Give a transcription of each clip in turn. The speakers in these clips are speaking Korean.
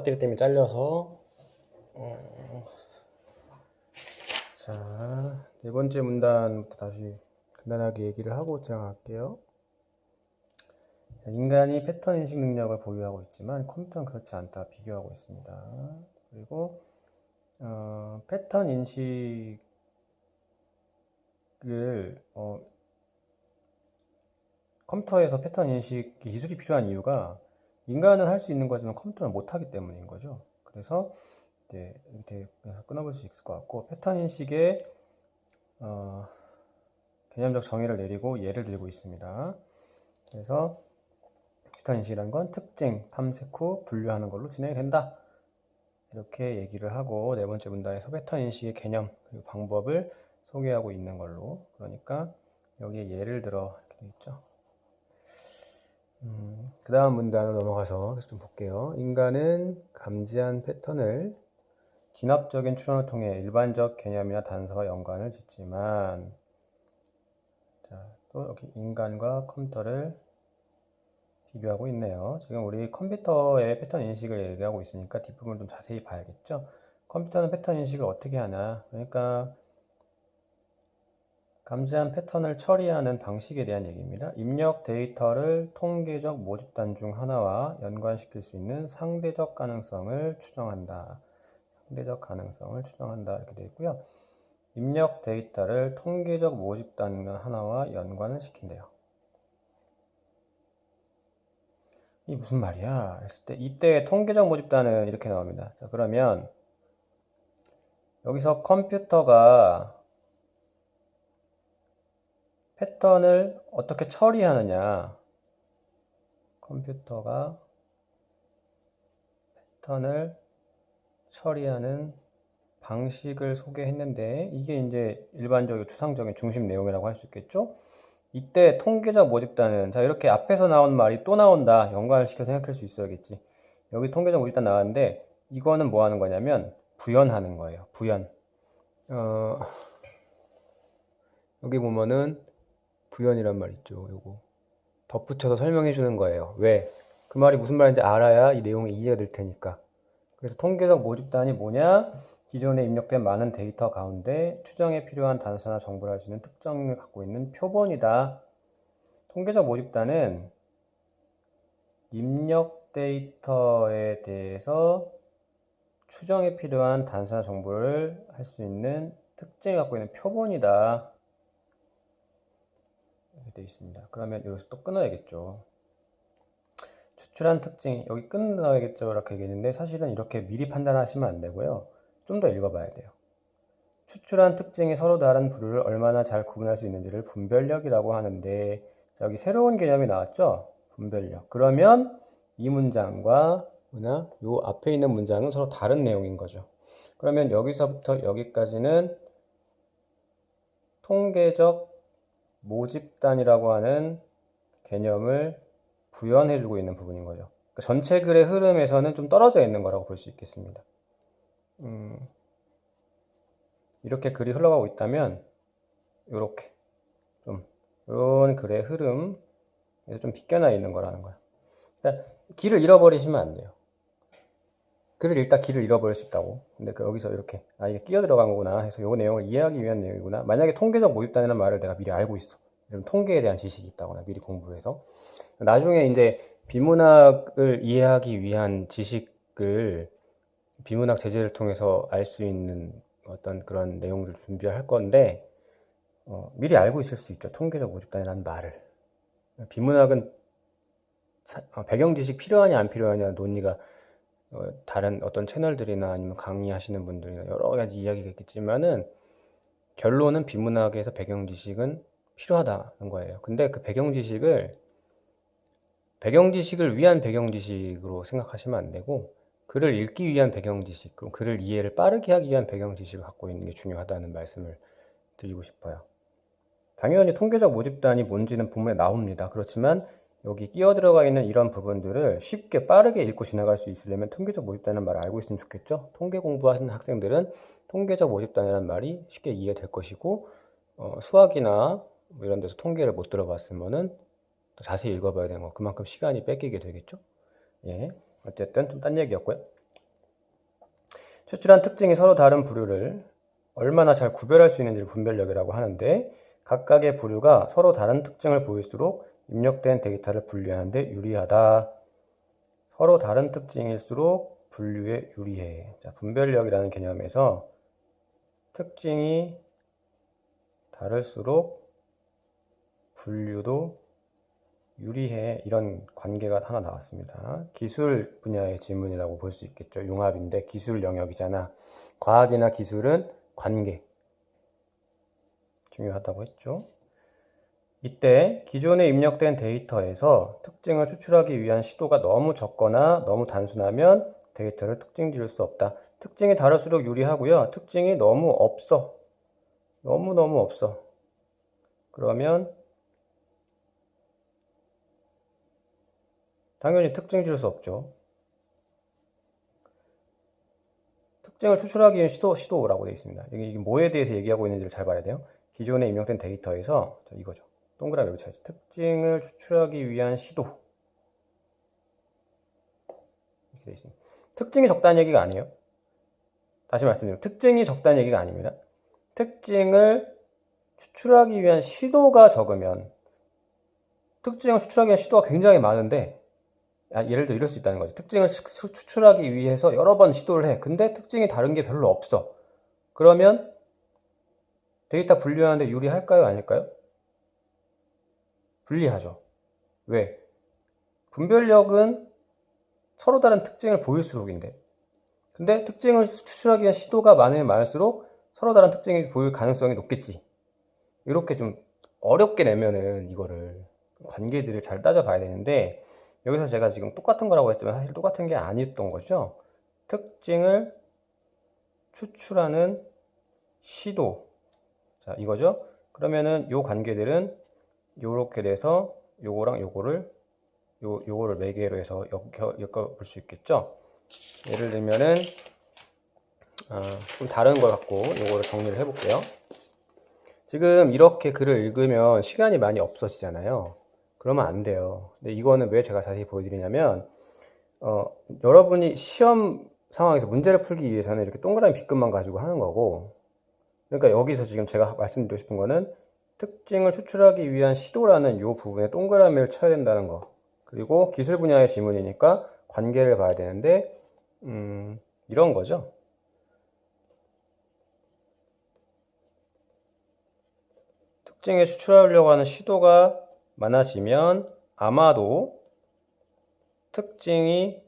배터리 때문에 잘려서. 자, 네 번째 문단부터 다시 간단하게 얘기를 하고 들어갈게요. 인간이 패턴 인식 능력을 보유하고 있지만 컴퓨터는 그렇지 않다 비교하고 있습니다. 그리고 패턴 인식을 컴퓨터에서 패턴 인식 기술이 필요한 이유가 인간은 할 수 있는 거지만 컴퓨터는 못하기 때문인 거죠. 그래서 이제 이렇게 끊어볼 수 있을 것 같고, 패턴 인식의 개념적 정의를 내리고 예를 들고 있습니다. 그래서 패턴 인식이라는 건 특징, 탐색 후 분류하는 걸로 진행이 된다. 이렇게 얘기를 하고, 네 번째 문단에서 패턴 인식의 개념 그리고 방법을 소개하고 있는 걸로, 그러니까 여기에 예를 들어 이렇게 되어 있죠. 그 다음 문단으로 넘어가서 좀 볼게요. 인간은 감지한 패턴을 기납적인 추론을 통해 일반적 개념이나 단서와 연관을 짓지만, 자, 또 여기 인간과 컴퓨터를 비교하고 있네요. 지금 우리 컴퓨터의 패턴 인식을 얘기하고 있으니까 뒷부분을 좀 자세히 봐야겠죠. 컴퓨터는 패턴 인식을 어떻게 하나? 그러니까 감지한 패턴을 처리하는 방식에 대한 얘기입니다. 입력 데이터를 통계적 모집단 중 하나와 연관시킬 수 있는 상대적 가능성을 추정한다. 상대적 가능성을 추정한다. 이렇게 되어 있고요. 입력 데이터를 통계적 모집단 하나와 연관을 시킨대요. 이 무슨 말이야? 했을 때 이때 통계적 모집단은 이렇게 나옵니다. 자, 그러면 여기서 컴퓨터가 패턴을 어떻게 처리하느냐, 컴퓨터가 패턴을 처리하는 방식을 소개했는데, 이게 이제 일반적이고 추상적인 중심 내용이라고 할 수 있겠죠. 이때 통계적 모집단은, 자, 이렇게 앞에서 나온 말이 또 나온다, 연관을 시켜 생각할 수 있어야겠지. 여기 통계적 모집단 나왔는데 이거는 뭐 하는 거냐면 부연하는 거예요. 부연. 여기 보면은 부연이란 말 있죠. 요거 덧붙여서 설명해 주는 거예요. 왜? 그 말이 무슨 말인지 알아야 이 내용이 이해가 될 테니까. 그래서 통계적 모집단이 뭐냐? 기존에 입력된 많은 데이터 가운데 추정에 필요한 단서나 정보를 알 수 있는 특성을 갖고 있는 표본이다. 통계적 모집단은 입력 데이터에 대해서 추정에 필요한 단서나 정보를 할 수 있는 특징을 갖고 있는 표본이다. 이렇게 되어 있습니다. 그러면 여기서 또 끊어야겠죠. 추출한 특징, 여기 끊어야겠죠. 이렇게 얘기했는데 사실은 이렇게 미리 판단하시면 안 되고요. 좀 더 읽어봐야 돼요. 추출한 특징이 서로 다른 부류를 얼마나 잘 구분할 수 있는지를 분별력이라고 하는데, 자, 여기 새로운 개념이 나왔죠? 분별력. 그러면 이 문장과 요 앞에 있는 문장은 서로 다른 내용인 거죠. 그러면 여기서부터 여기까지는 통계적 모집단이라고 하는 개념을 부연해주고 있는 부분인 거죠. 그러니까 전체 글의 흐름에서는 좀 떨어져 있는 거라고 볼 수 있겠습니다. 이렇게 글이 흘러가고 있다면 이렇게 좀 이런 글의 흐름에서 좀 비껴나 있는 거라는 거야. 그러니까 길을 잃어버리시면 안 돼요. 글을 읽다 길을 잃어버릴 수 있다고. 근데 여기서 이렇게 이게 끼어 들어간 거구나 해서 이 내용을 이해하기 위한 내용이구나. 만약에 통계적 모집단이라는 말을 내가 미리 알고 있어. 통계에 대한 지식이 있다거나 미리 공부를 해서 나중에 이제 비문학을 이해하기 위한 지식을 비문학 제재를 통해서 알 수 있는 어떤 그런 내용들을 준비할 건데, 미리 알고 있을 수 있죠. 통계적 모집단이라는 말을. 비문학은 배경 지식 필요하냐 안 필요하냐 논의가 다른 어떤 채널들이나 아니면 강의하시는 분들이나 여러 가지 이야기가 있겠지만은 결론은 비문학에서 배경 지식은 필요하다는 거예요. 근데 그 배경 지식을 위한 배경 지식으로 생각하시면 안 되고, 글을 읽기 위한 배경 지식, 그럼 글을 이해를 빠르게 하기 위한 배경 지식을 갖고 있는 게 중요하다는 말씀을 드리고 싶어요. 당연히 통계적 모집단이 뭔지는 본문에 나옵니다. 그렇지만 여기 끼어 들어가 있는 이런 부분들을 쉽게 빠르게 읽고 지나갈 수 있으려면 통계적 모집단이라는 말을 알고 있으면 좋겠죠. 통계 공부하는 학생들은 통계적 모집단이라는 말이 쉽게 이해될 것이고, 수학이나 뭐 이런 데서 통계를 못 들어봤으면은 자세히 읽어봐야 되는 거, 그만큼 시간이 뺏기게 되겠죠. 예, 어쨌든 좀 딴 얘기였고요. 추출한 특징이 서로 다른 부류를 얼마나 잘 구별할 수 있는지를 분별력이라고 하는데, 각각의 부류가 서로 다른 특징을 보일수록 입력된 데이터를 분류하는 데 유리하다. 서로 다른 특징일수록 분류에 유리해. 자, 분별력이라는 개념에서 특징이 다를수록 분류도 유리해. 이런 관계가 하나 나왔습니다. 기술 분야의 질문이라고 볼 수 있겠죠. 융합인데 기술 영역이잖아. 과학이나 기술은 관계. 중요하다고 했죠. 이때 기존에 입력된 데이터에서 특징을 추출하기 위한 시도가 너무 적거나 너무 단순하면 데이터를 특징 지을 수 없다. 특징이 다를수록 유리하고요. 특징이 너무 없어. 너무너무 없어. 그러면 당연히 특징 지을 수 없죠. 특징을 추출하기 위한 시도라고 되어 있습니다. 이게 뭐에 대해서 얘기하고 있는지를 잘 봐야 돼요. 기존에 입력된 데이터에서 이거죠. 동그라미 여기 쳐야지. 특징을 추출하기 위한 시도. 이렇게 되어 있습니다. 특징이 적다는 얘기가 아니에요. 다시 말씀드리면 특징이 적다는 얘기가 아닙니다. 특징을 추출하기 위한 시도가 적으면, 특징을 추출하기 위한 시도가 굉장히 많은데, 예를 들어 이럴 수 있다는 거죠. 특징을 추출하기 위해서 여러 번 시도를 해. 근데 특징이 다른 게 별로 없어. 그러면 데이터 분류하는데 유리할까요? 아닐까요? 불리하죠. 왜? 분별력은 서로 다른 특징을 보일수록인데, 근데 특징을 추출하기 위한 시도가 많으면 많을수록 서로 다른 특징이 보일 가능성이 높겠지. 이렇게 좀 어렵게 내면은 이거를 관계들을 잘 따져봐야 되는데, 여기서 제가 지금 똑같은 거라고 했지만 사실 똑같은 게 아니었던 거죠. 특징을 추출하는 시도. 자, 이거죠. 그러면은 요 관계들은 요렇게 돼서 요거랑 요거를 매개로 해서 엮어볼 수 있겠죠. 예를 들면은 좀 다른 걸 갖고 요거를 정리를 해볼게요. 지금 이렇게 글을 읽으면 시간이 많이 없어지잖아요. 그러면 안 돼요. 근데 이거는 왜 제가 자세히 보여드리냐면, 여러분이 시험 상황에서 문제를 풀기 위해서는 이렇게 동그라미 빗금만 가지고 하는 거고, 그러니까 여기서 지금 제가 말씀드리고 싶은 거는 특징을 추출하기 위한 시도라는 이 부분에 동그라미를 쳐야 된다는 거. 그리고 기술 분야의 지문이니까 관계를 봐야 되는데, 이런 거죠. 특징에 추출하려고 하는 시도가 많아지면 아마도 특징이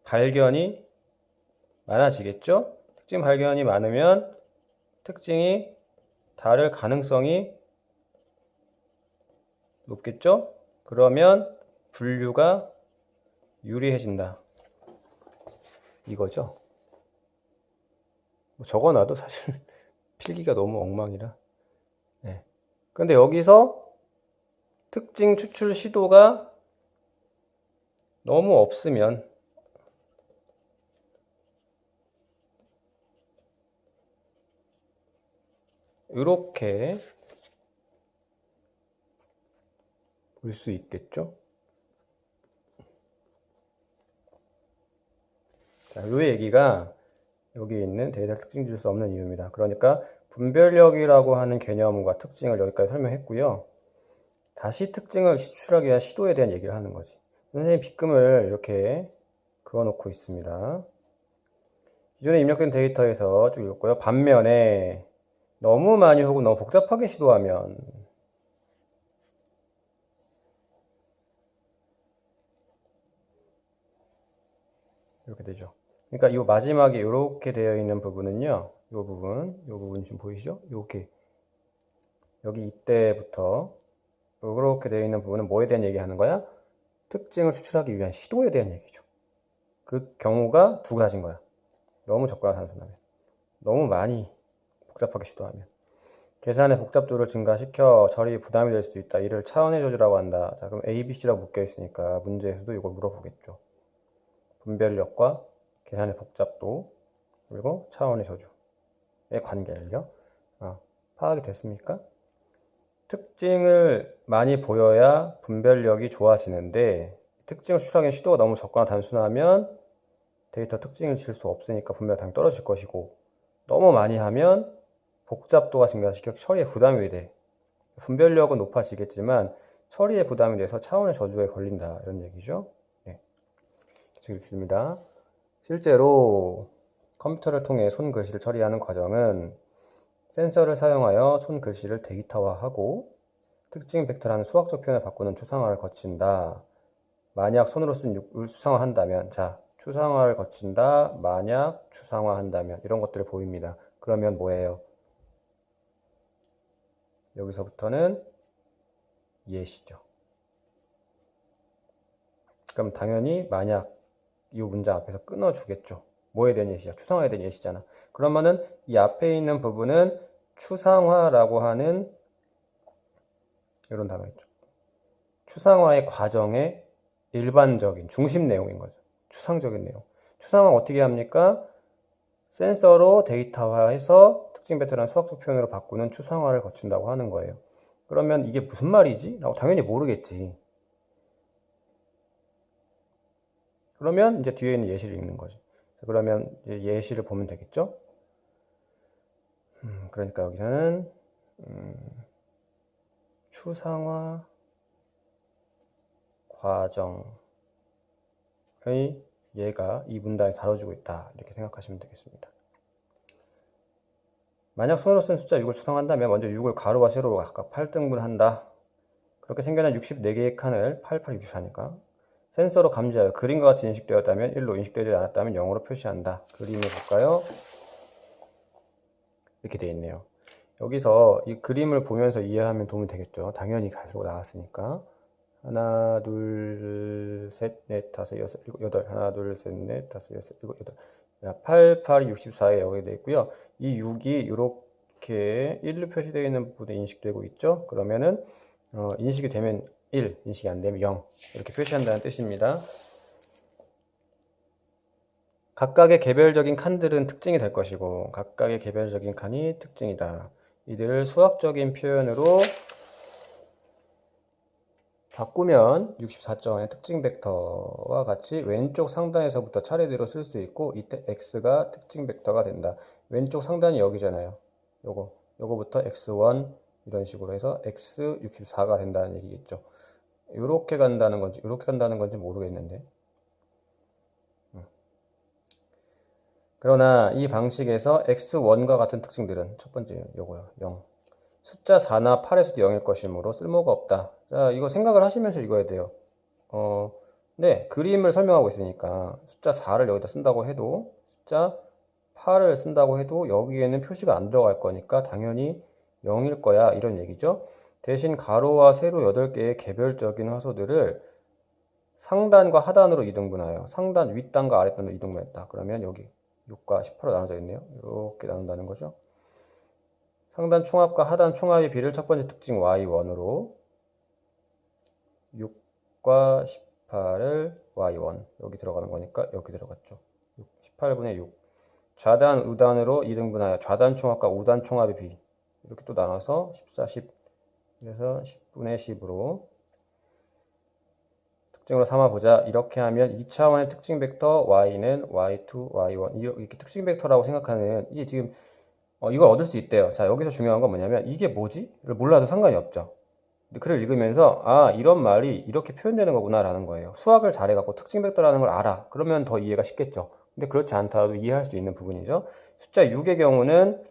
발견이 많아지겠죠? 특징 발견이 많으면 특징이 다를 가능성이 높겠죠? 그러면 분류가 유리해진다. 이거죠. 적어놔도 사실 필기가 너무 엉망이라. 네. 그런데 여기서 특징 추출 시도가 너무 없으면 이렇게 볼 수 있겠죠? 자, 이 얘기가 여기 있는 데이터를 특징 줄 수 없는 이유입니다. 그러니까 분별력이라고 하는 개념과 특징을 여기까지 설명했고요. 다시 특징을 추출하기 위한 시도에 대한 얘기를 하는 거지. 선생님 빗금을 이렇게 그어놓고 있습니다. 기존에 입력된 데이터에서 쭉 읽었고요. 반면에 너무 많이 혹은 너무 복잡하게 시도하면 이렇게 되죠. 그러니까 이 마지막에 이렇게 되어 있는 부분은요. 이 부분 지금 보이시죠? 이렇게 여기 이때부터 이렇게 되어 있는 부분은 뭐에 대한 얘기하는 거야? 특징을 추출하기 위한 시도에 대한 얘기죠. 그 경우가 두 가지인 거야. 너무 적거나 단순하면, 너무 많이 복잡하게 시도하면. 계산의 복잡도를 증가시켜 처리 부담이 될 수도 있다. 이를 차원의 저주라고 한다. 자, 그럼 A, B, C라고 묶여 있으니까 문제에서도 이걸 물어보겠죠. 분별력과 계산의 복잡도 그리고 차원의 저주의 관계를요. 파악이 됐습니까? 특징을 많이 보여야 분별력이 좋아지는데 특징을 추출하기엔 시도가 너무 적거나 단순하면 데이터 특징을 질 수 없으니까 분명 당연히 떨어질 것이고, 너무 많이 하면 복잡도가 증가시켜 처리에 부담이 돼. 분별력은 높아지겠지만 처리에 부담이 돼서 차원의 저주에 걸린다, 이런 얘기죠. 네. 계속 읽습니다. 실제로 컴퓨터를 통해 손글씨를 처리하는 과정은 센서를 사용하여 손글씨를 데이터화하고 특징 벡터라는 수학적 표현을 바꾸는 추상화를 거친다. 만약 손으로 쓴 6을 추상화한다면, 자, 추상화를 거친다, 만약 추상화한다면, 이런 것들을 보입니다. 그러면 뭐예요? 여기서부터는 예시죠. 그럼 당연히 만약 이 문장 앞에서 끊어주겠죠. 뭐에 대한 예시야? 추상화에 대한 예시잖아. 그러면은 이 앞에 있는 부분은 추상화라고 하는 이런 단어 있죠. 추상화의 과정의 일반적인 중심 내용인 거죠. 추상적인 내용. 추상화 어떻게 합니까? 센서로 데이터화해서 특징 벡터라는 수학적 표현으로 바꾸는 추상화를 거친다고 하는 거예요. 그러면 이게 무슨 말이지? 라고 당연히 모르겠지. 그러면 이제 뒤에 있는 예시를 읽는 거죠. 그러면 예시를 보면 되겠죠? 그러니까 여기서는 추상화 과정의 얘가 이 문단에 다뤄지고 있다, 이렇게 생각하시면 되겠습니다. 만약 손으로 쓴 숫자 6을 추상한다면 먼저 6을 가로와 세로로 각각 8등분한다. 그렇게 생겨난 64개의 칸을 8, 8, 64니까 센서로 감지하여 그림과 같이 인식되었다면 1로, 인식되지 않았다면 0으로 표시한다. 그림을 볼까요? 이렇게 되어 있네요. 여기서 이 그림을 보면서 이해하면 도움이 되겠죠. 당연히 가지고 나왔으니까. 하나, 둘, 셋, 넷, 다섯, 여섯, 일곱, 여덟. 하나, 둘, 셋, 넷, 다섯, 여섯, 일곱, 여덟. 8, 8이 64에 여기 되어 있고요. 이 6이 이렇게 1로 표시되어 있는 부분에 인식되고 있죠. 그러면은 인식이 되면 1, 인식이 안 되면 0, 이렇게 표시한다는 뜻입니다. 각각의 개별적인 칸들은 특징이 될 것이고 각각의 개별적인 칸이 특징이다. 이들을 수학적인 표현으로 바꾸면 64점의 특징 벡터와 같이 왼쪽 상단에서부터 차례대로 쓸 수 있고 이때 x가 특징 벡터가 된다. 왼쪽 상단이 여기잖아요. 요거부터 x1 이런 식으로 해서 x64가 된다는 얘기겠죠. 이렇게 간다는 건지 모르겠는데. 그러나 이 방식에서 x1과 같은 특징들은 첫 번째 요거요. 0. 숫자 4나 8에서도 0일 것이므로 쓸모가 없다. 자, 이거 생각을 하시면서 읽어야 돼요. 네, 그림을 설명하고 있으니까 숫자 4를 여기다 쓴다고 해도 숫자 8을 쓴다고 해도 여기에는 표시가 안 들어갈 거니까 당연히 0일 거야, 이런 얘기죠. 대신 가로와 세로 8개의 개별적인 화소들을 상단과 하단으로 이등분하여 상단, 윗단과 아랫단으로 이등분했다. 그러면 여기 6과 18로 나눠져 있네요. 이렇게 나눈다는 거죠. 상단 총합과 하단 총합의 비를 첫 번째 특징 y1으로 6과 18을 y1 여기 들어가는 거니까 여기 들어갔죠. 18분의 6. 좌단, 우단으로 2등분하여 좌단 총합과 우단 총합의 비 이렇게 또 나눠서 14, 10 그래서 10분의 10으로 특징으로 삼아보자. 이렇게 하면 2차원의 특징 벡터 y는 y2, y1 이렇게 특징 벡터라고 생각하는 이게 지금 이걸 얻을 수 있대요. 자, 여기서 중요한 건 뭐냐면 이게 뭐지? 를 몰라도 상관이 없죠. 글을 읽으면서 이런 말이 이렇게 표현되는 거구나 라는 거예요. 수학을 잘해갖고 특징 벡터라는 걸 알아. 그러면 더 이해가 쉽겠죠. 근데 그렇지 않더라도 이해할 수 있는 부분이죠. 숫자 6의 경우는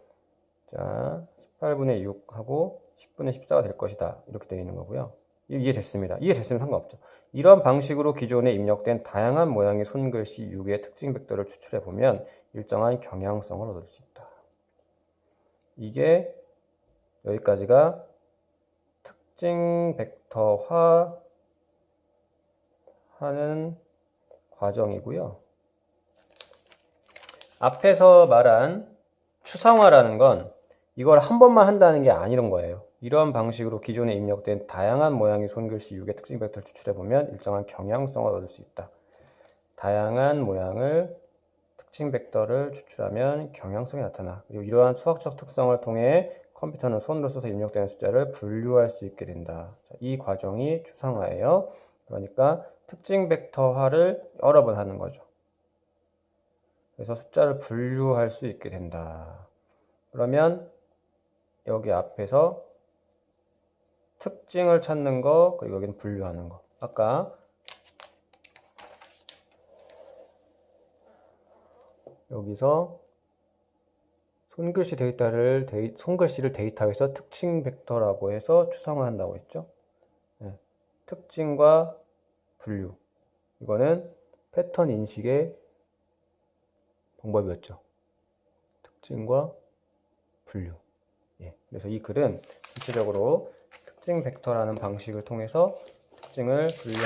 자 18분의 6하고 10분의 14가 될 것이다. 이렇게 되어 있는 거고요. 이해됐습니다. 이해됐으면 상관없죠. 이런 방식으로 기존에 입력된 다양한 모양의 손글씨 6의 특징 벡터를 추출해보면 일정한 경향성을 얻을 수 있다. 이게 여기까지가 특징 벡터화 하는 과정이고요. 앞에서 말한 추상화라는 건 이걸 한 번만 한다는 게 아니란 거예요. 이런 방식으로 기존에 입력된 다양한 모양의 손글씨 6의 특징 벡터를 추출해보면 일정한 경향성을 얻을 수 있다. 다양한 모양을 특징 벡터를 추출하면 경향성이 나타나. 그리고 이러한 수학적 특성을 통해 컴퓨터는 손으로 써서 입력되는 숫자를 분류할 수 있게 된다. 자, 이 과정이 추상화예요. 그러니까 특징 벡터화를 여러 번 하는 거죠. 그래서 숫자를 분류할 수 있게 된다. 그러면 여기 앞에서 특징을 찾는 거, 그리고 여기는 분류하는 거. 아까 여기서 손글씨를 데이터에서 특징 벡터라고 해서 추상화 한다고 했죠. 네. 특징과 분류. 이거는 패턴 인식의 방법이었죠. 특징과 분류. 예. 그래서 이 글은 전체적으로 특징 벡터라는 방식을 통해서 특징을 분류